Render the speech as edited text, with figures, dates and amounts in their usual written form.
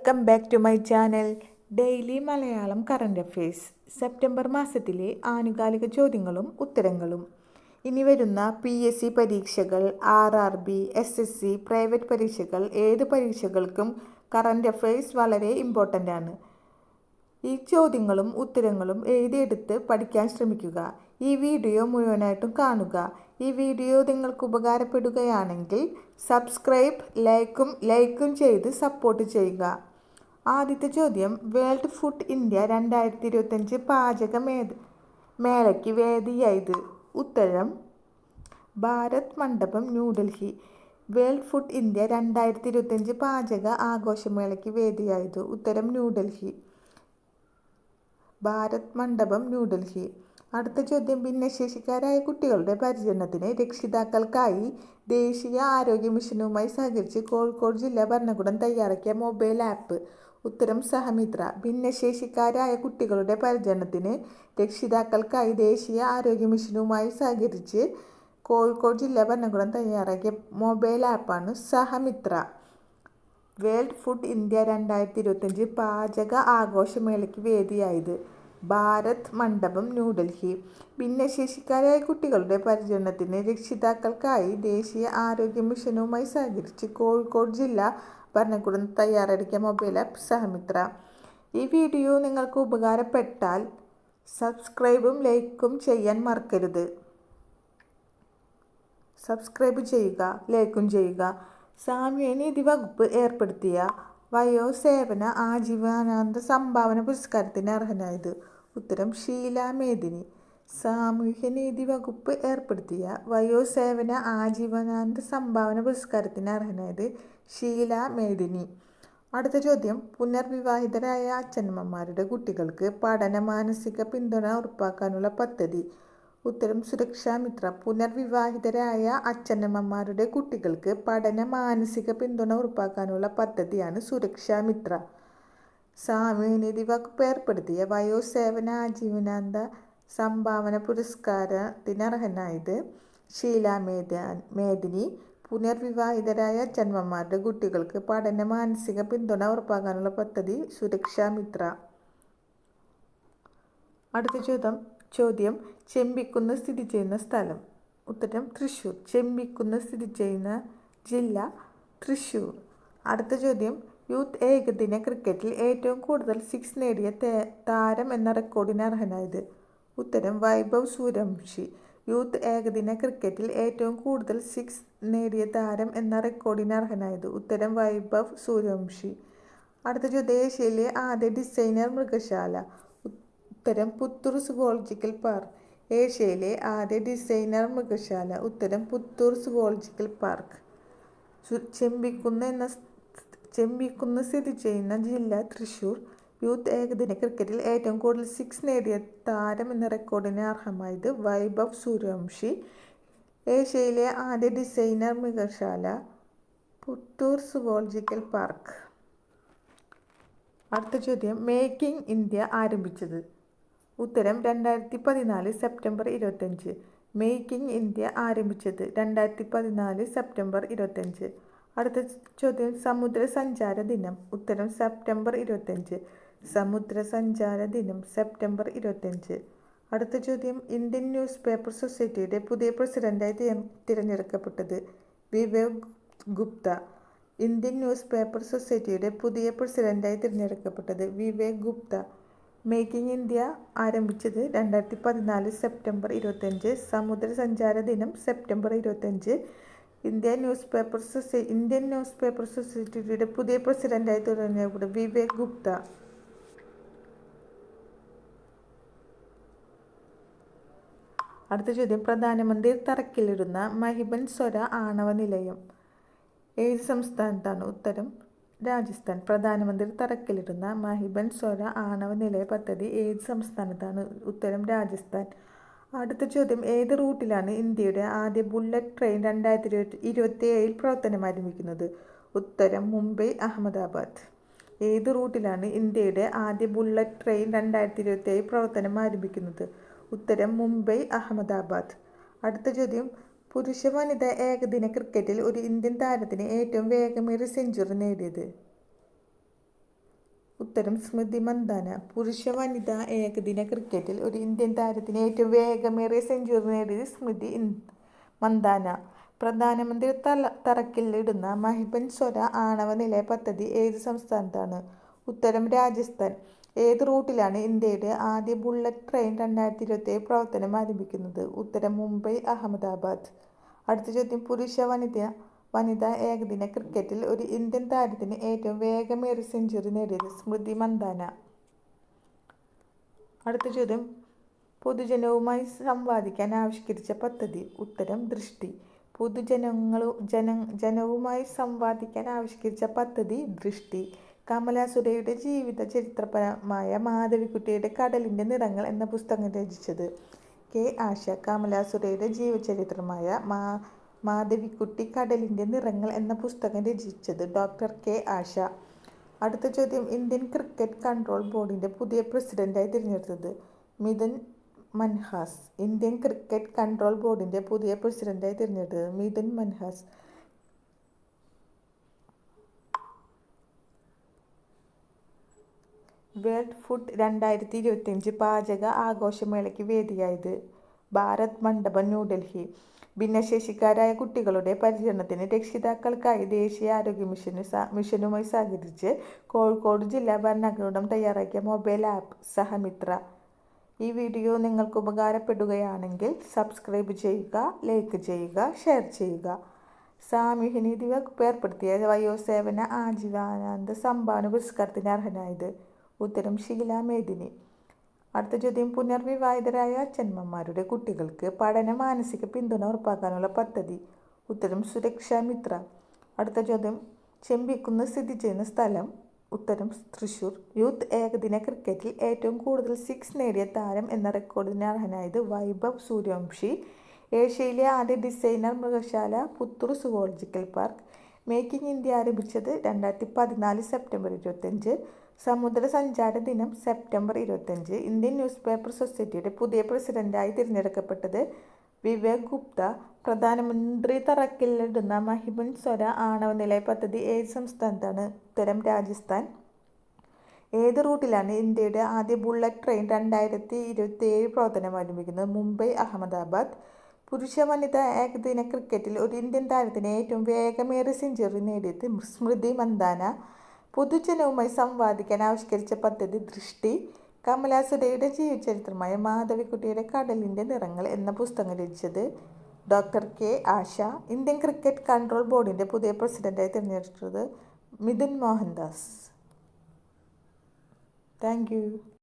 Welcome back to my channel daily Malayalam current affairs. September മാസത്തിലെ ആനുകാലിക ചോദ്യങ്ങളും ഉത്തരങ്ങളും. ഇനി വരുന്ന PSC പരീക്ഷകൾ, RRB, SSC, പ്രൈവറ്റ് പരീക്ഷകൾ, ഏത് പരീക്ഷകൾക്കും കറണ്ട് അഫയേഴ്സ് വളരെ ഇമ്പോർട്ടൻ്റ് ആണ്. ഈ ചോദ്യങ്ങളും ഉത്തരങ്ങളും എഴുതിയെടുത്ത് പഠിക്കാൻ ശ്രമിക്കുക. ഈ വീഡിയോ മുഴുവനായിട്ടും കാണുക. ഈ വീഡിയോ നിങ്ങൾക്ക് ഉപകാരപ്പെടുകയാണെങ്കിൽ സബ്സ്ക്രൈബ്, ലൈക്കും ചെയ്ത് സപ്പോർട്ട് ചെയ്യുക. ആദ്യത്തെ ചോദ്യം, വേൾഡ് ഫുഡ് ഇന്ത്യ 2025 പാചക മേളയ്ക്ക് വേദിയായത്. ഉത്തരം ഭാരത് മണ്ഡപം, ന്യൂഡൽഹി. വേൾഡ് ഫുഡ് ഇന്ത്യ 2025 പാചക ആഘോഷമേളയ്ക്ക് വേദിയായത്. ഉത്തരം ന്യൂഡൽഹി. ഭാരത് മണ്ഡപം, ന്യൂഡൽഹി. അടുത്ത ചോദ്യം, ഭിന്നശേഷിക്കാരായ കുട്ടികളുടെ പരിചരണത്തിന് രക്ഷിതാക്കൾക്കായി ദേശീയ ആരോഗ്യ മിഷനുമായി സഹകരിച്ച് കോഴിക്കോട് ജില്ലാ ഭരണകൂടം തയ്യാറാക്കിയ മൊബൈൽ ആപ്പ്. ഉത്തരം സഹമിത്ര. ഭിന്നശേഷിക്കാരായ കുട്ടികളുടെ പരിചരണത്തിന് രക്ഷിതാക്കൾക്കായി ദേശീയ ആരോഗ്യ മിഷനുമായി സഹകരിച്ച് കോഴിക്കോട് ജില്ലാ ഭരണകൂടം തയ്യാറാക്കിയ മൊബൈൽ ആപ്പാണ് സഹമിത്ര. വേൾഡ് ഫുഡ് ഇന്ത്യ 2025 പാചക ആഘോഷമേളയ്ക്ക് വേദിയായത്. ഭാരത് മണ്ഡപം, ന്യൂഡൽഹി. ഭിന്നശേഷിക്കാരായ കുട്ടികളുടെ പരിചരണത്തിന് രക്ഷിതാക്കൾക്കായി ദേശീയ ആരോഗ്യ മിഷനുമായി സഹകരിച്ച് കോഴിക്കോട് ജില്ലാ ഭരണകൂടം തയ്യാറാക്കിയ മൊബൈൽ ആപ്പ് സഹമിത്ര. ഈ വീഡിയോ നിങ്ങൾക്ക് ഉപകാരപ്പെട്ടാൽ സബ്സ്ക്രൈബും ലൈക്കും ചെയ്യാൻ മറക്കരുത്. സബ്സ്ക്രൈബ് ചെയ്യുക, ലൈക്കും ചെയ്യുക. സാമൂഹ്യനീതി വകുപ്പ് ഏർപ്പെടുത്തിയ വയോസേവന ആജീവനാന്ത സംഭാവന പുരസ്കാരത്തിന് അർഹനായത്. ഉത്തരം ഷീല മേദിനി. സാമൂഹ്യനീതി വകുപ്പ് ഏർപ്പെടുത്തിയ വയോസേവന ആജീവനാന്ത സംഭാവന പുരസ്കാരത്തിന് അർഹനായത് ഷീല മേദിനി. അടുത്ത ചോദ്യം, പുനർവിവാഹിതരായ അച്ഛനമ്മമാരുടെ കുട്ടികൾക്ക് പഠന മാനസിക പിന്തുണ ഉറപ്പാക്കാനുള്ള പദ്ധതി. ഉത്തരം സുരക്ഷാമിത്ര. പുനർവിവാഹിതരായ അച്ഛനമ്മമാരുടെ കുട്ടികൾക്ക് പഠന മാനസിക പിന്തുണ ഉറപ്പാക്കാനുള്ള പദ്ധതിയാണ് സുരക്ഷാമിത്ര. സാമൂഹ്യനീതി വകുപ്പ് ഏർപ്പെടുത്തിയ വയോസേവന ആജീവനാന്ത സംഭാവന പുരസ്കാരത്തിന് അർഹനായത് ഷീല മേദിനി. പുനർവിവാഹിതരായ അച്ഛനമ്മമാരുടെ കുട്ടികൾക്ക് പഠന മാനസിക പിന്തുണ ഉറപ്പാക്കാനുള്ള പദ്ധതി സുരക്ഷാമിത്ര. അടുത്ത ചോദ്യം, ചെമ്പിക്കുന്ന് സ്ഥിതി ചെയ്യുന്ന സ്ഥലം. ഉത്തരം തൃശ്ശൂർ. ചെമ്പിക്കുന്ന് സ്ഥിതി ചെയ്യുന്ന ജില്ല തൃശ്ശൂർ. അടുത്ത ചോദ്യം, യൂത്ത് ഏകദിന ക്രിക്കറ്റിൽ ഏറ്റവും കൂടുതൽ 6 നേടിയ താരം എന്ന റെക്കോർഡിന് അർഹനായത്. ഉത്തരം വൈഭവ് സൂര്യവംശി. യൂത്ത് ഏകദിന ക്രിക്കറ്റിൽ ഏറ്റവും കൂടുതൽ 6 നേടിയ താരം എന്ന റെക്കോർഡിന് അർഹനായത്. ഉത്തരം വൈഭവ് സൂര്യവംശി. അടുത്ത ചോദ്യം, ഏഷ്യയിലെ ആദ്യ ഡിസൈനർ മൃഗശാല. ഉത്തരം പുത്തൂർ സുവോളജിക്കൽ പാർക്ക്. ഏഷ്യയിലെ ആദ്യ ഡിസൈനർ മൃഗശാല. ഉത്തരം പുത്തൂർ സുവോളജിക്കൽ പാർക്ക്. ചെമ്പിക്കുന്ന് സ്ഥിതി ചെയ്യുന്ന ജില്ല തൃശ്ശൂർ. യൂത്ത് ഏകദിന ക്രിക്കറ്റിൽ ഏറ്റവും കൂടുതൽ 6 നേടിയ താരം എന്ന റെക്കോർഡിന് അർഹമായത് വൈഭവ് സൂര്യവംശി. ഏഷ്യയിലെ ആദ്യ ഡിസൈനർ മൃഗശാല പുത്തൂർ സുവോളജിക്കൽ പാർക്ക്. അടുത്ത ചോദ്യം, മേക്ക് ഇൻ ഇന്ത്യ ആരംഭിച്ചത്. ഉത്തരം 2014 സെപ്റ്റംബർ 25. മേക്ക് ഇൻ ഇന്ത്യ ആരംഭിച്ചത് 2014 സെപ്റ്റംബർ 25. അടുത്ത ചോദ്യം, സമുദ്ര സഞ്ചാര ദിനം. ഉത്തരം സെപ്റ്റംബർ 25. സമുദ്ര സഞ്ചാര ദിനം സെപ്റ്റംബർ 25. അടുത്ത ചോദ്യം, ഇന്ത്യൻ ന്യൂസ് പേപ്പർ സൊസൈറ്റിയുടെ പുതിയ പ്രസിഡന്റായി തിരഞ്ഞെടുക്കപ്പെട്ടത് Vivek Gupta. Indian news paper സൊസൈറ്റിയുടെ പുതിയ പ്രസിഡന്റായി തിരഞ്ഞെടുക്കപ്പെട്ടത് Vivek Gupta. Make in India ആരംഭിച്ചത് 2014 സെപ്റ്റംബർ 25. സമുദ്ര സഞ്ചാര ദിനം സെപ്റ്റംബർ 25. ഇന്ത്യൻ ന്യൂസ് പേപ്പർ സൊസൈറ്റിയുടെ പുതിയ പ്രസിഡന്റായി തിരഞ്ഞെടുക്കപ്പെട്ടത് വിവേക് ഗുപ്ത. അടുത്ത ചോദ്യം, പ്രധാനമന്ത്രി തറക്കല്ലിടുന്ന മഹിബൻസ്വര ആണവ നിലയം ഏത് സംസ്ഥാനത്താണ്. ഉത്തരം രാജസ്ഥാൻ. പ്രധാനമന്ത്രി തറക്കല്ലിടുന്ന മഹിബൻസ്വര ആണവ നിലയ പദ്ധതി ഏത് സംസ്ഥാനത്താണ്. ഉത്തരം രാജസ്ഥാൻ. അടുത്ത ചോദ്യം, ഏത് റൂട്ടിലാണ് ഇന്ത്യയുടെ ആദ്യ ബുള്ളറ്റ് ട്രെയിൻ 2027 പ്രവർത്തനം ആരംഭിക്കുന്നത്. ഉത്തരം മുംബൈ അഹമ്മദാബാദ്. ഏത് റൂട്ടിലാണ് ഇന്ത്യയുടെ ആദ്യ ബുള്ളറ്റ് ട്രെയിൻ 2027 പ്രവർത്തനം ആരംഭിക്കുന്നത്. ഉത്തരം മുംബൈ അഹമ്മദാബാദ്. അടുത്ത ചോദ്യം, പുരുഷ വനിതാ ഏകദിന ക്രിക്കറ്റിൽ ഒരു ഇന്ത്യൻ താരത്തിന് ഏറ്റവും വേഗമേറിയ സെഞ്ചുറി നേടിയത്. ഉത്തരം സ്മൃതി മന്ദാന. പുരുഷ വനിതാ ഏകദിന ക്രിക്കറ്റിൽ ഒരു ഇന്ത്യൻ താരത്തിന് ഏറ്റവും വേഗമേറിയ സെഞ്ചുറി നേടിയത് സ്മൃതി മന്ദാന. പ്രധാനമന്ത്രി തറക്കല്ലിടുന്ന മഹിബൻസ്വര ആണവ നിലയ പദ്ധതി ഏത് സംസ്ഥാനത്താണ്? ഉത്തരം രാജസ്ഥാൻ. ഏത് റൂട്ടിലാണ് ഇന്ത്യയുടെ ആദ്യ ബുള്ളറ്റ് ട്രെയിൻ 2027 പ്രവർത്തനം ആരംഭിക്കുന്നത്? ഉത്തരം മുംബൈ അഹമ്മദാബാദ്. അടുത്ത ചോദ്യം, പുരുഷ വനിതാ ഏകദിന ക്രിക്കറ്റിൽ ഒരു ഇന്ത്യൻ താരത്തിന് ഏറ്റവും വേഗമേറിയ സെഞ്ചുറി നേടിയത് സ്മൃതി മന്ദാന. അടുത്ത ചോദ്യം, പൊതുജനവുമായി സംവാദിക്കാൻ ആവിഷ്കരിച്ച പദ്ധതി? ഉത്തരം ദൃഷ്ടി. ജനവുമായി സംവാദിക്കാൻ ആവിഷ്കരിച്ച പദ്ധതി ദൃഷ്ടി. കമല സുരയ്യയുടെ ജീവത ചരിത്രമായ മാധവിക്കുട്ടിയുടെ കടലിൻ്റെ നിറങ്ങൾ എന്ന പുസ്തകം രചിച്ചത്? കെ ആശ. കമല സുരയ്യയുടെ ജീവചരിത്രമായ മാധവിക്കുട്ടി കടലിൻ്റെ നിറങ്ങൾ എന്ന പുസ്തകം രചിച്ചത് ഡോക്ടർ കെ ആശ. അടുത്ത ചോദ്യം, ഇന്ത്യൻ ക്രിക്കറ്റ് കൺട്രോൾ ബോർഡിൻ്റെ പുതിയ പ്രസിഡന്റായി തിരഞ്ഞെടുത്തത്? Mithun Manhas. Indian cricket control ബോർഡിൻ്റെ പുതിയ പ്രസിഡന്റായി തിരഞ്ഞെടുത്തത് മിഥുൻ മൻഹാസ്. വേൾഡ് ഫുഡ് 2025 പാചക ആഘോഷമേളയ്ക്ക് വേദിയായത്? ഭാരത് മണ്ഡപം, ന്യൂഡൽഹി. ഭിന്നശേഷിക്കാരായ കുട്ടികളുടെ പരിചരണത്തിന് രക്ഷിതാക്കൾക്കായി ദേശീയ ആരോഗ്യ മിഷനുമായി സഹകരിച്ച് കോഴിക്കോട് ജില്ലാ ഭരണകൂടം തയ്യാറാക്കിയ മൊബൈൽ ആപ്പ് സഹമിത്ര. ഈ വീഡിയോ നിങ്ങൾക്ക് ഉപകാരപ്പെടുകയാണെങ്കിൽ സബ്സ്ക്രൈബ് ചെയ്യുക, ലൈക്ക് ചെയ്യുക, ഷെയർ ചെയ്യുക. സാമൂഹ്യനീതി വകുപ്പ് ഏർപ്പെടുത്തിയ വയോസേവന ആജീവനാന്ത സംഭാവന പുരസ്കാരത്തിന് അർഹനായത്? ഉത്തരം ഷീല മേദിനി. അടുത്ത ചോദ്യം, പുനർവിവാഹിതരായ അച്ഛനമ്മമാരുടെ കുട്ടികൾക്ക് പഠന മാനസിക പിന്തുണ ഉറപ്പാക്കാനുള്ള പദ്ധതി? ഉത്തരം സുരക്ഷാ മിത്ര. അടുത്ത ചോദ്യം, ചെമ്പിക്കുന്ന് സ്ഥിതി ചെയ്യുന്ന സ്ഥലം? ഉത്തരം തൃശ്ശൂർ. യൂത്ത് ഏകദിന ക്രിക്കറ്റിൽ ഏറ്റവും കൂടുതൽ 6 നേടിയ താരം എന്ന റെക്കോർഡിന് അർഹനായത് വൈഭവ് സൂര്യവംശി. ഏഷ്യയിലെ ആദ്യ ഡിസൈനർ മൃഗശാല Puthur zoological park. Making India ആരംഭിച്ചത് 2014 സെപ്റ്റംബർ 25. സമുദ്ര സഞ്ചാര ദിനം സെപ്റ്റംബർ 25. ഇന്ത്യൻ ന്യൂസ് പേപ്പർ സൊസൈറ്റിയുടെ പുതിയ പ്രസിഡന്റായി തിരഞ്ഞെടുക്കപ്പെട്ടത് വിവേക് ഗുപ്ത. പ്രധാനമന്ത്രി തറക്കല്ലിടുന്ന മഹിബൻസ്വര ആണവ നിലയ പദ്ധതി ഏത് സംസ്ഥാനത്താണ്? ഉത്തരം രാജസ്ഥാൻ. ഏത് റൂട്ടിലാണ് ഇന്ത്യയുടെ ആദ്യ ബുള്ളറ്റ് ട്രെയിൻ 2027 പ്രവർത്തനം ആരംഭിക്കുന്നത്? മുംബൈ അഹമ്മദാബാദ്. പുരുഷ വനിതാ ഏകദിന ക്രിക്കറ്റിൽ ഒരു ഇന്ത്യൻ താരത്തിന് ഏറ്റവും വേഗമേറിയ സെഞ്ചുറി നേടിയത് സ്മൃതി മന്ദാന. പൊതുജനവുമായി സംവാദിക്കാൻ ആവിഷ്കരിച്ച പദ്ധതി ദൃഷ്ടി. കമല സുരയ്യയുടെ ജീവചരിത്രമായ മാധവിക്കുട്ടിയുടെ കടലിൻ്റെ നിറങ്ങൾ എന്ന പുസ്തകം രചിച്ചത് ഡോക്ടർ കെ ആശ. ഇന്ത്യൻ ക്രിക്കറ്റ് കൺട്രോൾ ബോർഡിൻ്റെ പുതിയ പ്രസിഡന്റായി തിരഞ്ഞെടുത്തത് മിഥുൻ മോഹൻദാസ്. Thank you.